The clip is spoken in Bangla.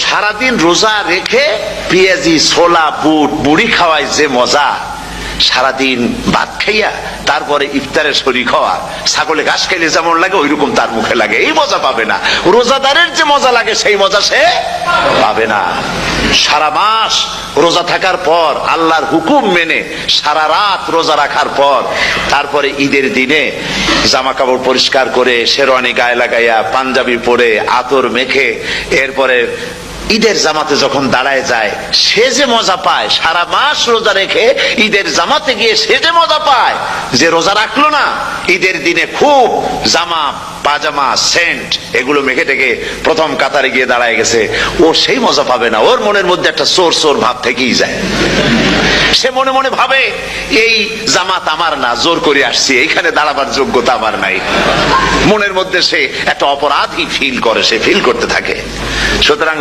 সারাদিন রোজা রেখে পেঁয়াজি ছোলা বুট মুড়ি খাওয়ায় যে মজা, সারাদিন ভাত খাইয়া তারপরে ইফতারে শরীক হওয়া, ছাগলে ঘাস খাইলে যেমন লাগে ওই রকম তার মুখে লাগে, এই মজা পাবে না। রোজাদারের যে মজা লাগে সেই মজা সে পাবে না। সারা মাস রোজা থাকার পর, আল্লাহর হুকুম মেনে সারা রাত রোজা রাখার পর, তারপরে ঈদের দিনে জামা কাপড় পরিষ্কার করে শেরওয়ানি গায়ে লাগাইয়া পাঞ্জাবি পরে আতর মেখে এরপরে ঈদের জামাতে যখন দাঁড়ায় যায়, সে যে মজা পায়, সারা মাস রোজা রেখে ঈদের জামাতে গিয়ে সে যে মজা পায়, যে রোজা রাখলো না ঈদের দিনে খুব জামা পাজামা সেন্ট এগুলো মেখে টেকে প্রথম কাতারে গিয়ে দাঁড়ায় গেছে, ও সেই মজা পাবে না। ওর মনের মধ্যে একটা চোর চোর ভাব থেকেই যায়। সে মনে মনে ভাবে এই জামাত আমার না, জোর করে আসছি, এইখানে দাঁড়াবার যোগ্যতা আমার নাই। মনের মধ্যে সে একটা অপরাধী ফিল করে, সে ফিল করতে থাকে। সুতরাং